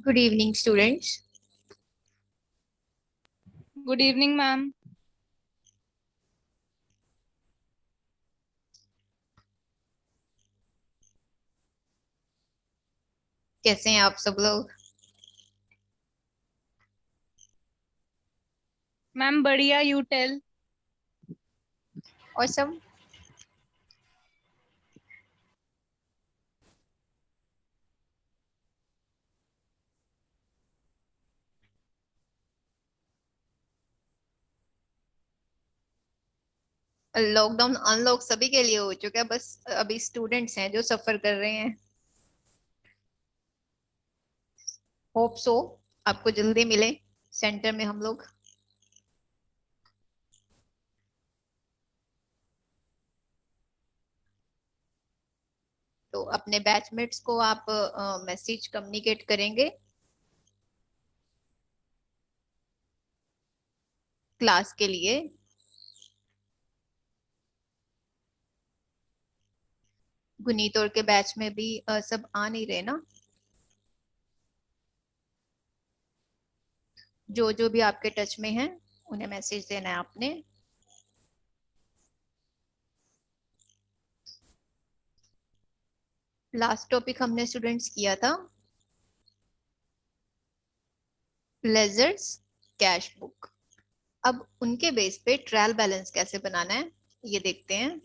Good evening, students. Good evening, ma'am. कैसे हैं आप सब लोग? Ma'am, बढ़िया, you tell. और सब लॉकडाउन अनलॉक सभी के लिए हो चुका है, बस अभी स्टूडेंट्स हैं जो सफर कर रहे हैं। होप सो आपको जल्दी मिले सेंटर में हम लोग। तो अपने बैचमेट्स को आप मैसेज कम्युनिकेट करेंगे क्लास के लिए। गुनीत और के बैच में भी सब आ नहीं रहे ना। जो जो भी आपके टच में हैं उन्हें मैसेज देना है आपने। लास्ट टॉपिक हमने स्टूडेंट्स किया था लेजर्स कैश बुक। अब उनके बेस पे ट्रायल बैलेंस कैसे बनाना है ये देखते हैं।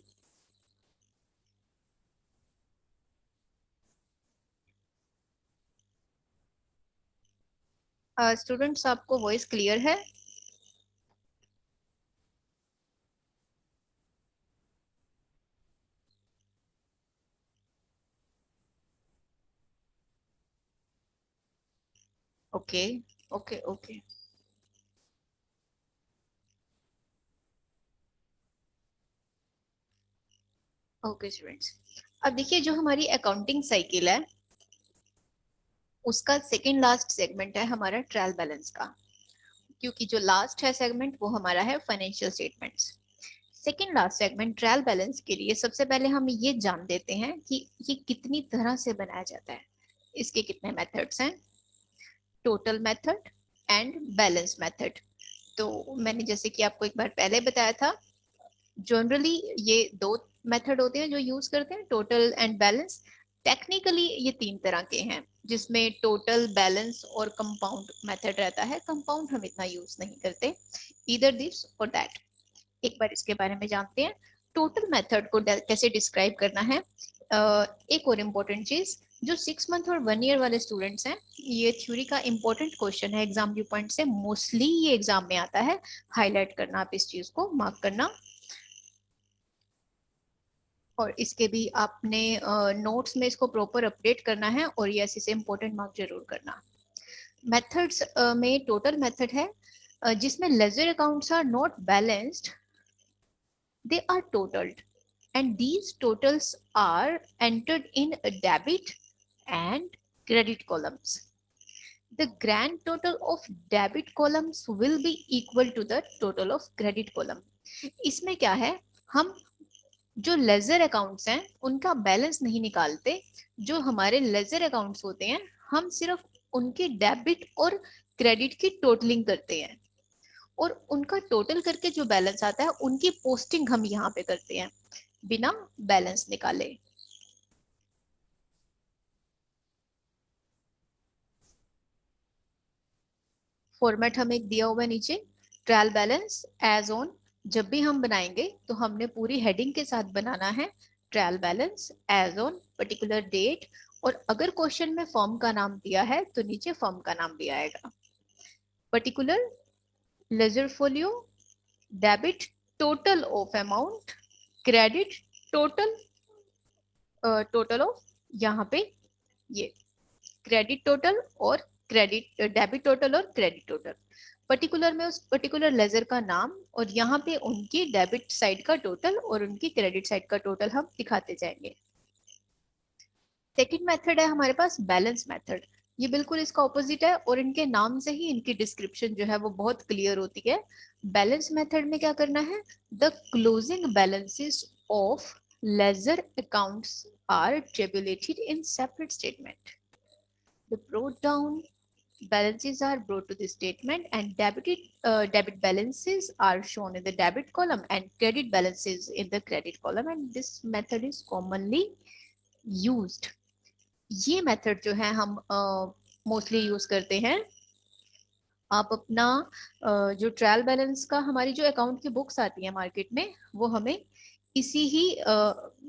स्टूडेंट्स आपको वॉइस क्लियर है? Okay okay okay. Okay students, अब देखिए जो हमारी अकाउंटिंग साइकिल है उसका सेकेंड लास्ट सेगमेंट है हमारा ट्रायल बैलेंस का। क्योंकि जो लास्ट है सेगमेंट वो हमारा है financial statements. Second last segment trial balance के लिए सबसे पहले हम ये जान देते हैं कि ये कितनी तरह से बनाया जाता है। इसके कितने मेथड्स हैं, total method and balance method. तो मैंने जैसे कि आपको एक बार पहले बताया था, जनरली ये दो मेथड होते हैं जो यूज करते हैं, टोटल एंड बैलेंस। टेक्निकली ये तीन तरह के हैं जिसमें टोटल, बैलेंस और कंपाउंड मेथड रहता है। कंपाउंड हम इतना यूज नहीं करते, इधर दिस और दैट। एक बार इसके बारे में जानते हैं टोटल मेथड को कैसे डिस्क्राइब करना है। एक और इम्पोर्टेंट चीज, जो 6 मंथ और 1 ईयर वाले स्टूडेंट्स हैं, ये थ्योरी का इम्पोर्टेंट क्वेश्चन है एग्जाम व्यू पॉइंट से, मोस्टली ये एग्जाम में आता है। हाईलाइट करना आप इस चीज को, मार्क करना। और इसके भी आपने नोट्स में इसको प्रॉपर अपडेट करना है और ये ऐसे से इम्पोर्टेंट मार्क जरूर करना। मेथड्स में टोटल मेथड है जिसमें ledger accounts are not balanced, they are totaled, and these totals are entered in a debit and credit columns. The grand total of debit columns will be equal to the total of credit column. इसमें क्या है, हम जो ledger accounts हैं उनका balance नहीं निकालते। जो हमारे लेजर अकाउंट्स होते हैं हम सिर्फ उनकी डेबिट और क्रेडिट की टोटलिंग करते हैं और उनका टोटल करके जो बैलेंस आता है उनकी पोस्टिंग हम यहाँ पे करते हैं बिना बैलेंस निकाले। फॉर्मेट हमें एक दिया हुआ है नीचे, ट्रायल बैलेंस एज ऑन। जब भी हम बनाएंगे तो हमने पूरी हेडिंग के साथ बनाना है, trial balance as on particular date. और अगर क्वेश्चन में फॉर्म का नाम दिया है तो नीचे फॉर्म का नाम भी आएगा। Particular ledger folio, debit total of amount, credit total, total of, यहाँ पे ये क्रेडिट टोटल और क्रेडिट डेबिट टोटल और क्रेडिट टोटल। पर्टिकुलर में उस पर्टिकुलर लेजर का नाम और यहाँ पे उनकी डेबिट साइड का टोटल और उनकी क्रेडिट साइड का टोटल हम दिखाते जाएंगे। सेकंड मेथड है हमारे पास बैलेंस मेथड। ये बिल्कुल इसका ऑपोजिट है और इनके नाम से ही इनकी डिस्क्रिप्शन जो है वो बहुत क्लियर होती है। बैलेंस मेथड में क्या करना है, the closing balances of ledger accounts are tabulated in separate statement. The brought down balances are brought to the statement and debit balances are shown in the debit column and credit balances in the credit column, and this method is commonly used. ये method जो है हम mostly use करते हैं। आप अपना जो trial balance का हमारी जो अकाउंट की बुक्स आती है मार्केट में, वो हमें इसी ही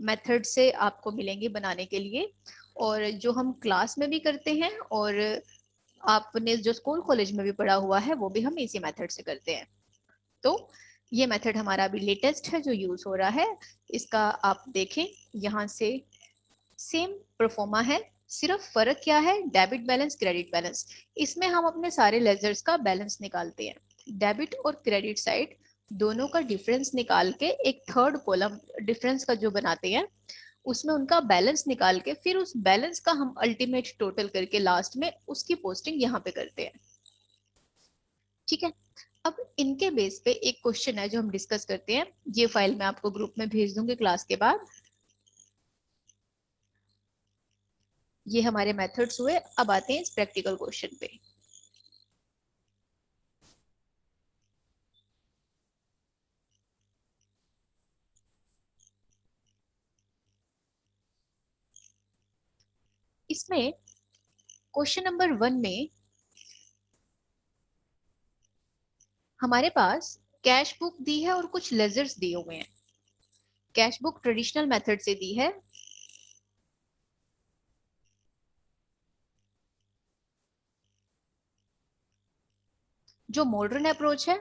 मेथड से आपको मिलेंगे बनाने के लिए, और जो हम क्लास में भी करते हैं और आपने जो स्कूल कॉलेज में भी पढ़ा हुआ है वो भी हम इसी मेथड से करते हैं। तो ये मेथड हमारा अभी लेटेस्ट है जो यूज हो रहा है। इसका आप देखें यहाँ से सेम परफॉर्मा है, सिर्फ फर्क क्या है, डेबिट बैलेंस क्रेडिट बैलेंस। इसमें हम अपने सारे लेजर्स का बैलेंस निकालते हैं। डेबिट और क्रेडिट साइड दोनों का डिफरेंस निकाल के एक थर्ड कॉलम डिफरेंस का जो बनाते हैं, उसमें उनका बैलेंस निकाल के फिर उस बैलेंस का हम अल्टीमेट टोटल करके लास्ट में उसकी पोस्टिंग यहाँ पे करते हैं। ठीक है, अब इनके बेस पे एक क्वेश्चन है जो हम डिस्कस करते हैं। ये फाइल मैं आपको ग्रुप में भेज दूंगी क्लास के बाद। ये हमारे मेथड्स हुए, अब आते हैं इस प्रैक्टिकल क्वेश्चन पे। इसमें क्वेश्चन नंबर 1 में हमारे पास कैश बुक दी है और कुछ लेजर्स दिए हुए हैं। कैश बुक ट्रेडिशनल मेथड से दी है, जो मॉडर्न अप्रोच है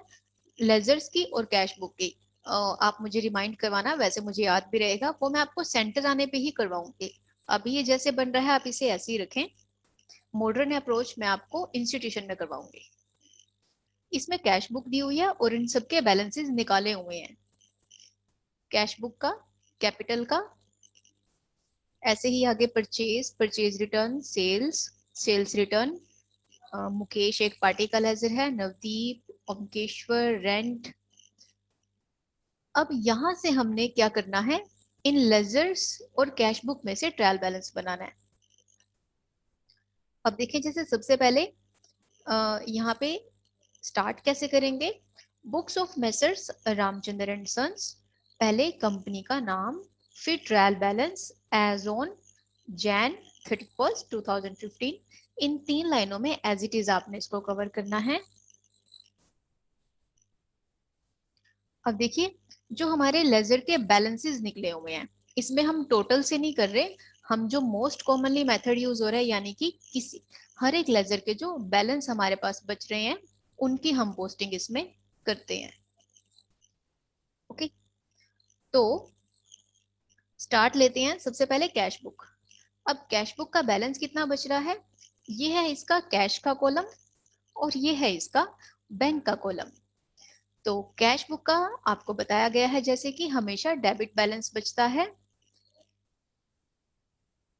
लेजर्स की और कैश बुक की। आप मुझे रिमाइंड करवाना, वैसे मुझे याद भी रहेगा, वो मैं आपको सेंटर आने पे ही करवाऊंगी। अभी ये जैसे बन रहा है आप इसे ऐसे ही रखें। मॉडर्न अप्रोच मैं आपको इंस्टीट्यूशन में करवाऊंगी। इसमें कैश बुक दी हुई है और इन सबके बैलेंसेस निकाले हुए हैं। कैश बुक का, कैपिटल का, ऐसे ही आगे purchase, purchase return, sales, sales return. Mukesh एक पार्टी का लेजर है, नवदीप, ओमकेश्वर रेंट। अब यहां से हमने क्या करना है, इन लेजर्स और कैश बुक में से ट्रायल बैलेंस बनाना है। अब देखिए, जैसे सबसे पहले यहाँ पे स्टार्ट कैसे करेंगे। Books of messrs Ramchandra and sons, पहले कंपनी का नाम, फिर trial balance as on Jan 31 2015। इन 3 लाइनों में एज इट इज आपने इसको कवर करना है। अब देखिए, जो हमारे लेजर के बैलेंसेस निकले हुए हैं, इसमें हम टोटल से नहीं कर रहे, हम जो मोस्ट कॉमनली मेथड यूज हो रहा है, यानी कि किसी हर एक लेजर के जो बैलेंस हमारे पास बच रहे हैं उनकी हम पोस्टिंग इसमें करते हैं। ओके, तो स्टार्ट लेते हैं सबसे पहले कैश बुक। अब कैश बुक का बैलेंस कितना बच रहा है, ये है इसका कैश का कॉलम और ये है इसका बैंक का कॉलम। तो कैश बुक का आपको बताया गया है जैसे कि हमेशा डेबिट बैलेंस बचता है।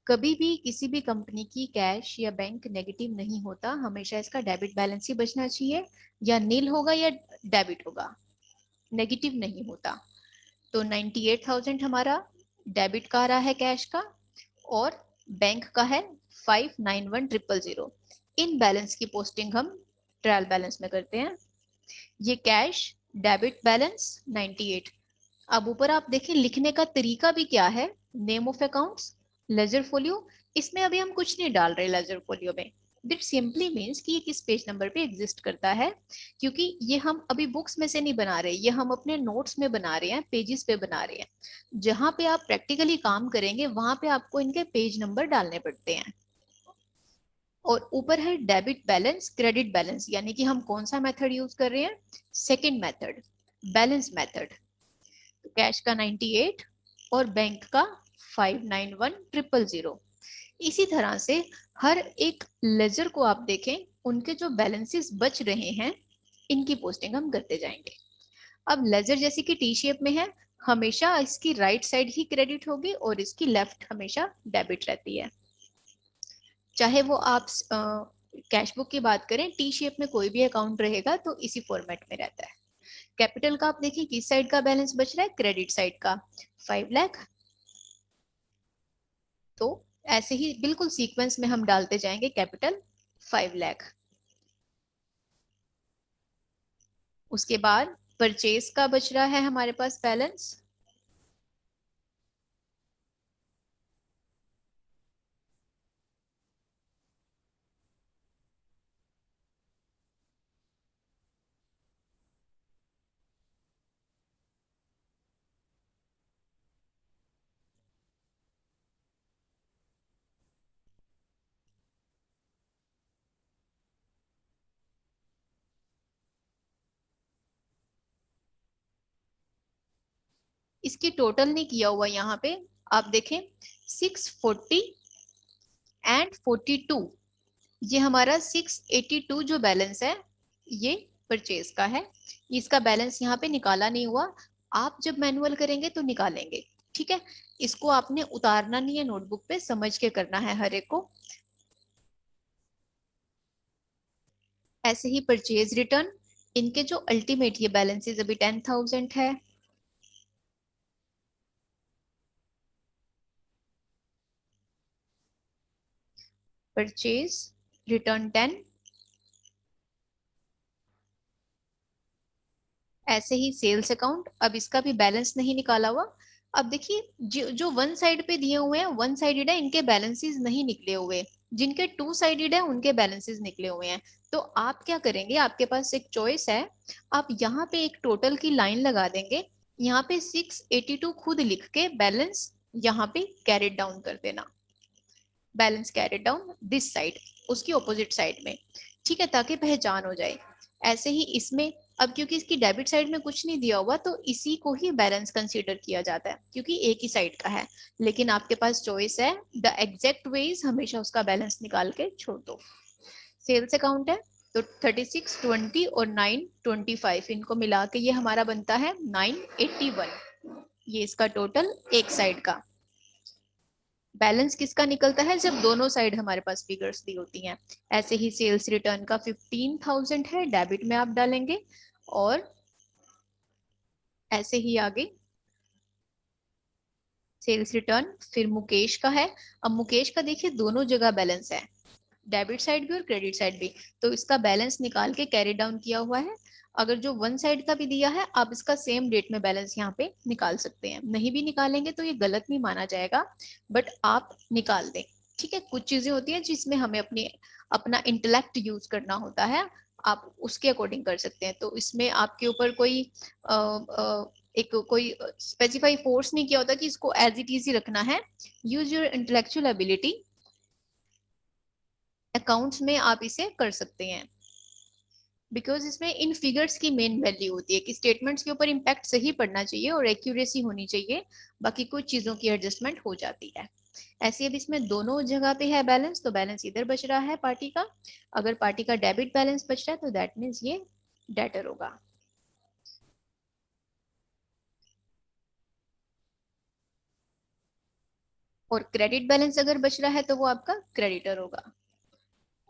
कभी भी किसी भी कंपनी की कैश या बैंक नेगेटिव नहीं होता, हमेशा इसका डेबिट बैलेंस ही बचना चाहिए, या नील होगा या डेबिट होगा, नेगेटिव नहीं होता। तो 98,000 हमारा डेबिट का आ रहा है कैश का, और बैंक का है 591,000। इन बैलेंस की पोस्टिंग हम ट्रायल बैलेंस में करते हैं। ये कैश डेबिट बैलेंस 98। अब ऊपर आप देखें लिखने का तरीका भी क्या है, name of accounts, ledger folio. इसमें अभी हम कुछ नहीं डाल रहे लेजर फोलियो में, दिट सिंपली मीन्स कि ये किस पेज नंबर पे एग्जिस्ट करता है, क्योंकि ये हम अभी बुक्स में से नहीं बना रहे, ये हम अपने नोट्स में बना रहे हैं, पेजेस पे बना रहे हैं। जहां पे आप प्रैक्टिकली काम करेंगे वहां पे आपको इनके पेज नंबर डालने पड़ते हैं। और ऊपर है डेबिट बैलेंस क्रेडिट बैलेंस, यानी कि हम कौन सा मेथड यूज कर रहे हैं, second method, balance method. Cash का 98 और बैंक का 591,000। इसी तरह से हर एक लेजर को आप देखें, उनके जो बैलेंसेस बच रहे हैं इनकी पोस्टिंग हम करते जाएंगे। अब लेजर जैसे कि टी शेप में है, हमेशा इसकी राइट साइड ही क्रेडिट होगी और इसकी लेफ्ट हमेशा डेबिट रहती है। चाहे वो आप कैश बुक की बात करें, टी शेप में कोई भी अकाउंट रहेगा तो इसी फॉर्मेट में रहता है। कैपिटल का आप देखिए किस साइड का बैलेंस बच रहा है, क्रेडिट साइड का 5 लाख। तो ऐसे ही बिल्कुल सीक्वेंस में हम डालते जाएंगे कैपिटल 5 लाख। उसके बाद परचेज का बच रहा है हमारे पास बैलेंस, इसकी टोटल नहीं किया हुआ यहाँ पे, आप देखें 640 एंड 42, ये हमारा 682 जो बैलेंस है ये परचेज का है। इसका बैलेंस यहाँ पे निकाला नहीं हुआ, आप जब मैनुअल करेंगे तो निकालेंगे। ठीक है, इसको आपने उतारना नहीं है नोटबुक पे, समझ के करना है हर एक को। ऐसे ही परचेज रिटर्न, इनके जो अल्टीमेट ये बैलेंसेस अभी 10,000 है, परचेज रिटर्न 10। ऐसे ही सेल्स अकाउंट, अब इसका भी बैलेंस नहीं निकाला हुआ। अब देखिए जो वन साइड पे दिए हुए हैं वन साइडेड है, इनके बैलेंसेस नहीं निकले हुए, जिनके टू साइडेड है उनके बैलेंसेस निकले हुए हैं। तो आप क्या करेंगे, आपके पास एक चॉइस है, आप यहाँ पे एक टोटल की लाइन लगा देंगे, यहाँ पे 682 खुद लिख के बैलेंस यहाँ पे कैरेट डाउन कर देना, balance carried down this side, उसकी ऑपोजिट साइड में। ठीक है, ताकि पहचान हो जाए। ऐसे ही इसमें, अब क्योंकि इसकी डेबिट साइड में कुछ नहीं दिया हुआ तो इसी को ही बैलेंस कंसीडर किया जाता है, क्योंकि एक ही साइड का है। लेकिन आपके पास चॉइस है, द एग्जैक्ट वेज हमेशा उसका बैलेंस निकाल के छोड़ दो। सेल्स अकाउंट है तो 36, 20 और 925 इनको मिला के ये हमारा बनता है 981, ये इसका टोटल एक साइड का। बैलेंस किसका निकलता है, जब दोनों साइड हमारे पास फिगर्स दी होती हैं। ऐसे ही सेल्स रिटर्न का 15,000 है, डेबिट में आप डालेंगे। और ऐसे ही आगे सेल्स रिटर्न फिर मुकेश का है। अब मुकेश का देखिए दोनों जगह बैलेंस है, डेबिट साइड भी और क्रेडिट साइड भी, तो इसका बैलेंस निकाल के कैरी डाउन किया हुआ है। अगर जो वन साइड का भी दिया है, आप इसका सेम डेट में बैलेंस यहाँ पे निकाल सकते हैं। नहीं भी निकालेंगे तो ये गलत नहीं माना जाएगा, बट आप निकाल दें। ठीक है, कुछ चीजें होती हैं जिसमें हमें अपना इंटेलेक्ट यूज करना होता है, आप उसके अकॉर्डिंग कर सकते हैं। तो इसमें आपके ऊपर कोई एक कोई स्पेसिफाई फोर्स नहीं किया होता कि इसको एज इट इज ही रखना है। Use your intellectual ability, accounts में आप इसे कर सकते हैं, बिकॉज इसमें इन फिगर्स की मेन वैल्यू होती है कि स्टेटमेंट्स के ऊपर इम्पैक्ट सही पड़ना चाहिए और एक्यूरेसी होनी चाहिए, बाकी कुछ चीजों की एडजस्टमेंट हो जाती है। ऐसे अब इसमें दोनों जगह पे है बैलेंस, तो बैलेंस इधर बच रहा है पार्टी का। अगर पार्टी का डेबिट बैलेंस बच रहा है तो दैट मीन्स ये डेटर होगा, और क्रेडिट बैलेंस अगर बच रहा है तो वो आपका क्रेडिटर होगा।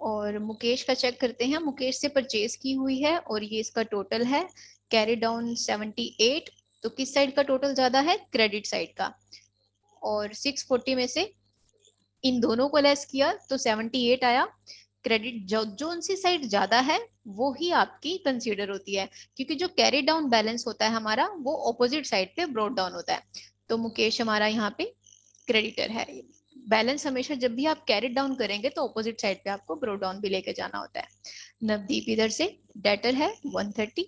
और मुकेश का चेक करते हैं, मुकेश से परचेज की हुई है और ये इसका टोटल है कैरी डाउन 78। तो किस साइड का टोटल ज्यादा है, क्रेडिट साइड का। और 640 में से इन दोनों को लेस किया तो 78 आया। क्रेडिट जो जो सी साइड ज्यादा है वो ही आपकी कंसीडर होती है, क्योंकि जो कैरी डाउन बैलेंस होता है हमारा वो ऑपोजिट साइड पे ब्रॉट डाउन होता है। तो मुकेश हमारा यहाँ पे क्रेडिटर है। बैलेंस हमेशा जब भी आप कैरी डाउन करेंगे तो ऑपोजिट साइड पे आपको ब्रो डाउन भी लेके जाना होता है। नवदीप इधर से डेटर है 130।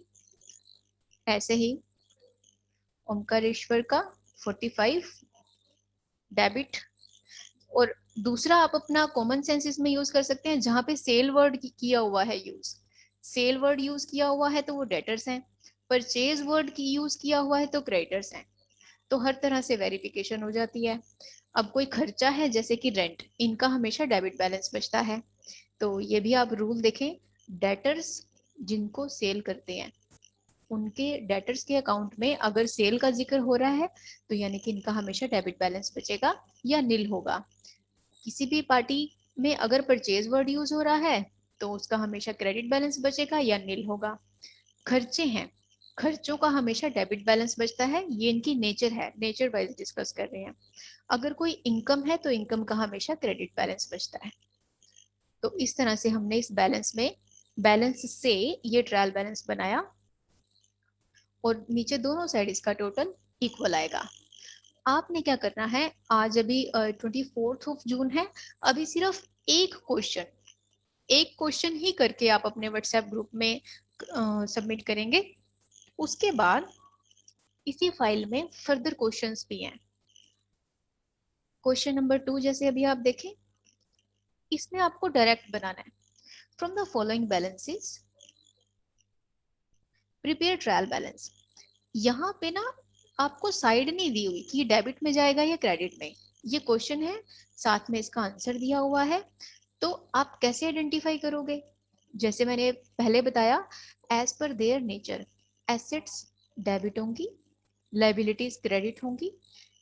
ऐसे ही ओमकारेश्वर का 45 डेबिट। और दूसरा आप अपना कॉमन सेंस इसमें यूज कर सकते हैं, जहां पे सेल वर्ड किया हुआ है यूज, सेल वर्ड यूज किया हुआ है तो वो डेटर्स हैं, परचेज वर्ड की यूज किया हुआ है तो क्रेडिटर्स हैं। तो हर तरह से वेरिफिकेशन हो जाती है। अब कोई खर्चा है जैसे कि रेंट, इनका हमेशा डेबिट बैलेंस बचता है। तो ये भी आप रूल देखें, डेटर्स जिनको सेल करते हैं उनके डेटर्स के अकाउंट में अगर सेल का जिक्र हो रहा है तो यानी कि इनका हमेशा डेबिट बैलेंस बचेगा या नील होगा। किसी भी पार्टी में अगर परचेज वर्ड यूज हो रहा है तो उसका हमेशा क्रेडिट बैलेंस बचेगा या नील होगा। खर्चे हैं, खर्चों का हमेशा डेबिट बैलेंस बचता है, ये इनकी नेचर है, नेचर वाइज डिस्कस कर रहे हैं। अगर कोई इनकम है तो इनकम का हमेशा क्रेडिट बैलेंस बचता है। तो इस तरह से हमने इस बैलेंस में, बैलेंस से ये ट्रायल बैलेंस बनाया। और नीचे दोनों साइड इसका टोटल इक्वल आएगा। आपने क्या करना है, आज अभी 24 जून है, अभी सिर्फ एक क्वेश्चन ही करके आप अपने व्हाट्सएप ग्रुप में सबमिट करेंगे। उसके बाद इसी फाइल में फर्दर क्वेश्चंस भी हैं। क्वेश्चन नंबर 2 जैसे अभी आप देखें, इसमें आपको डायरेक्ट बनाना है। From the following balances prepare trial balance. यहाँ पे ना आपको साइड नहीं दी हुई कि डेबिट में जाएगा या क्रेडिट में, ये क्वेश्चन है, साथ में इसका आंसर दिया हुआ है। तो आप कैसे आइडेंटिफाई करोगे, जैसे मैंने पहले बताया, as per their nature assets debit होंगी, लाइबिलिटीज क्रेडिट होंगी,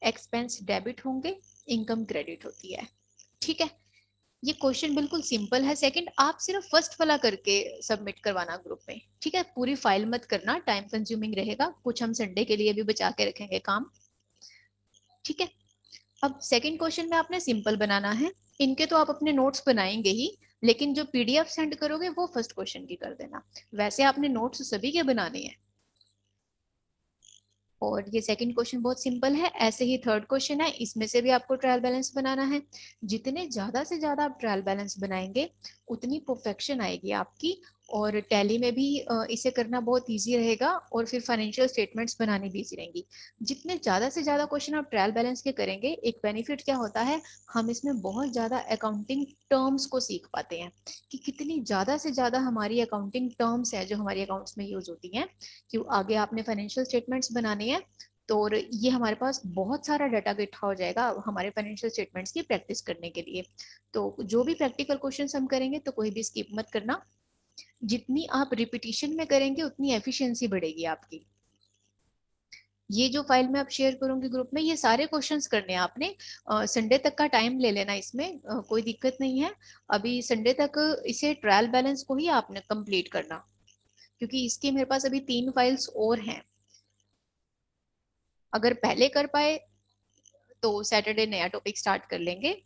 एक्सपेंस डेबिट होंगे, इनकम क्रेडिट होती है। ठीक है, ये क्वेश्चन बिल्कुल सिंपल है। सेकंड, आप सिर्फ फर्स्ट वाला करके सबमिट करवाना ग्रुप में, ठीक है, पूरी फाइल मत करना, टाइम कंज्यूमिंग रहेगा, कुछ हम संडे के लिए भी बचा के रखेंगे काम। ठीक है, अब सेकंड क्वेश्चन में आपने सिंपल बनाना है, इनके तो आप अपने नोट्स बनाएंगे ही, लेकिन जो पीडीएफ सेंड करोगे वो फर्स्ट क्वेश्चन की कर देना, वैसे आपने नोट्स सभी के बनाने हैं। और ये सेकंड क्वेश्चन बहुत सिंपल है। ऐसे ही थर्ड क्वेश्चन है, इसमें से भी आपको ट्रायल बैलेंस बनाना है। जितने ज्यादा से ज्यादा आप ट्रायल बैलेंस बनाएंगे उतनी परफेक्शन आएगी आपकी, और टैली में भी इसे करना बहुत इजी रहेगा, और फिर फाइनेंशियल स्टेटमेंट्स बनानी भी इजी रहेंगी। जितने ज्यादा से ज्यादा क्वेश्चन आप ट्रायल बैलेंस के करेंगे, एक बेनिफिट क्या होता है, हम इसमें बहुत ज्यादा अकाउंटिंग टर्म्स को सीख पाते हैं, कि कितनी ज्यादा से ज्यादा हमारी अकाउंटिंग टर्म्स है जो हमारी अकाउंट्स में यूज होती हैं। कि आगे आपने फाइनेंशियल स्टेटमेंट्स बनाने हैं, तो और ये हमारे पास बहुत सारा डाटा इकट्ठा हो जाएगा हमारे फाइनेंशियल स्टेटमेंट्स की प्रैक्टिस करने के लिए। तो जो भी प्रैक्टिकल क्वेश्चंस हम करेंगे तो कोई भी स्किप मत करना, जितनी आप रिपीटिशन में करेंगे उतनी एफिशिएंसी बढ़ेगी आपकी। ये जो फाइल मैं अब शेयर करूंगी ग्रुप में, ये सारे क्वेश्चंस करने हैं आपने। संडे तक का टाइम ले लेना इसमें, कोई दिक्कत नहीं है। अभी संडे तक इसे ट्रायल बैलेंस को ही आपने कंप्लीट करना, क्योंकि इसकी मेरे पास अभी 3 फाइल्स और हैं। अगर पहले कर पाए तो सैटरडे नया टॉपिक स्टार्ट कर लेंगे।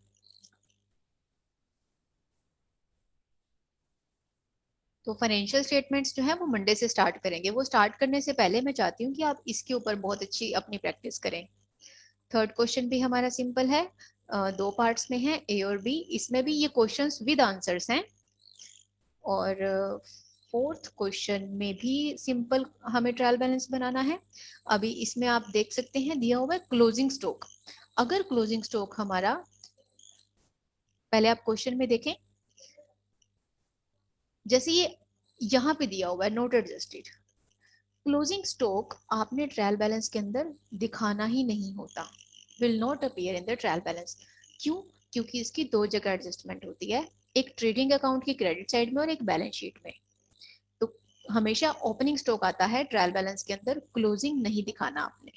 तो फाइनेंशियल स्टेटमेंट्स जो है वो मंडे से स्टार्ट करेंगे। वो स्टार्ट करने से पहले मैं चाहती हूँ कि आप इसके ऊपर बहुत अच्छी अपनी प्रैक्टिस करें। थर्ड क्वेश्चन भी हमारा सिंपल है, 2 पार्ट्स में है, ए और बी, इसमें भी ये क्वेश्चंस विद आंसर्स हैं। और फोर्थ क्वेश्चन में भी सिंपल हमें ट्रायल बैलेंस बनाना है। अभी इसमें आप देख सकते हैं दिया हुआ है क्लोजिंग स्टॉक। अगर क्लोजिंग स्टॉक हमारा, पहले आप क्वेश्चन में देखें, जैसे ये यहाँ पे दिया हुआ है नोट एडजस्टेड, क्लोजिंग स्टॉक आपने ट्रायल बैलेंस के अंदर दिखाना ही नहीं होता, will not appear in the trial balance. क्यों? क्योंकि इसकी 2 जगह एडजस्टमेंट होती है, एक ट्रेडिंग अकाउंट की क्रेडिट साइड में और एक बैलेंस शीट में। तो हमेशा ओपनिंग स्टॉक आता है ट्रायल बैलेंस के अंदर, क्लोजिंग नहीं दिखाना आपने।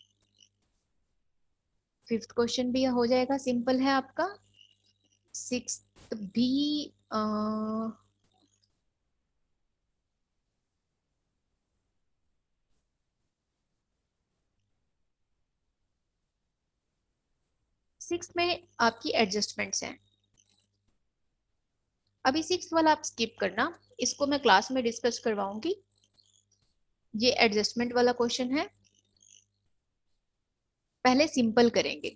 फिफ्थ क्वेश्चन भी हो जाएगा, सिंपल है आपका। सिक्स भी सिक्स में आपकी एडजस्टमेंट्स हैं। अभी सिक्स वाला आप स्किप करना, इसको मैं क्लास में डिस्कस करवाऊंगी। ये एडजस्टमेंट वाला क्वेश्चन है, पहले सिंपल करेंगे।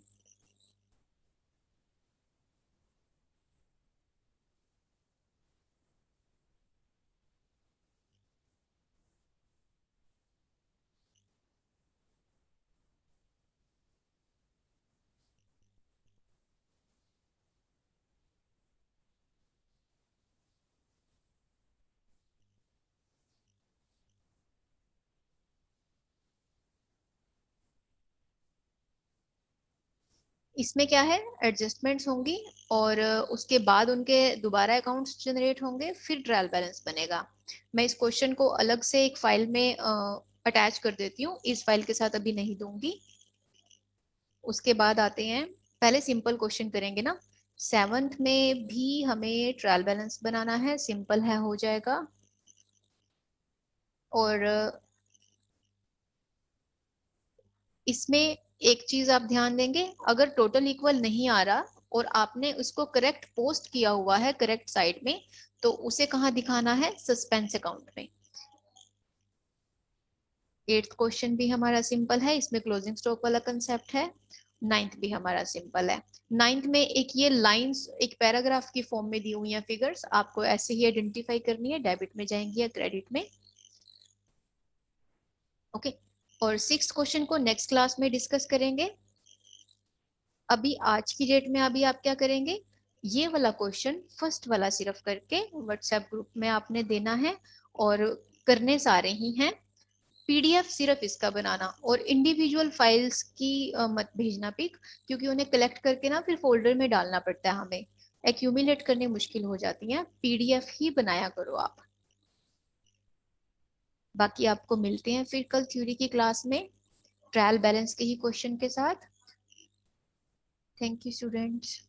इसमें क्या है, एडजस्टमेंट्स होंगी, और उसके बाद उनके दोबारा अकाउंट्स जनरेट होंगे, फिर ट्रायल बैलेंस बनेगा। मैं इस क्वेश्चन को अलग से एक फाइल में अटैच कर देती हूँ, इस फाइल के साथ अभी नहीं दूंगी। उसके बाद आते हैं, पहले सिंपल क्वेश्चन करेंगे ना। सेवंथ में भी हमें ट्रायल बैलेंस बनाना है, सिंपल है, हो जाएगा। और इसमें एक चीज आप ध्यान देंगे, अगर टोटल इक्वल नहीं आ रहा और आपने उसको करेक्ट पोस्ट किया हुआ है करेक्ट साइड में, तो उसे कहाँ दिखाना है, सस्पेंस अकाउंट में। 8th क्वेश्चन भी हमारा सिंपल है, इसमें क्लोजिंग स्टॉक वाला कंसेप्ट है। 9th भी हमारा सिंपल है। 9th में एक ये लाइंस एक पैराग्राफ की फॉर्म में दी हुई हैं फिगर्स, आपको ऐसे ही आइडेंटिफाई करनी है, डेबिट में जाएंगी या क्रेडिट में। ओके, और 6th क्वेश्चन को नेक्स्ट क्लास में डिस्कस करेंगे। अभी आज की डेट में अभी आप क्या करेंगे, ये वाला क्वेश्चन फर्स्ट वाला सिर्फ करके व्हाट्सएप ग्रुप में आपने देना है, और करने सारे ही हैं। पीडीएफ सिर्फ इसका बनाना, और इंडिविजुअल फाइल्स की मत भेजना पिक, क्योंकि उन्हें कलेक्ट करके ना फिर फोल्डर में डालना पड़ता है, हमें एक्यूमुलेट करने मुश्किल हो जाती हैं। पीडीएफ ही बनाया करो आप। बाकी आपको मिलते हैं फिर कल थ्योरी की क्लास में ट्रायल बैलेंस के ही क्वेश्चन के साथ। Thank you students.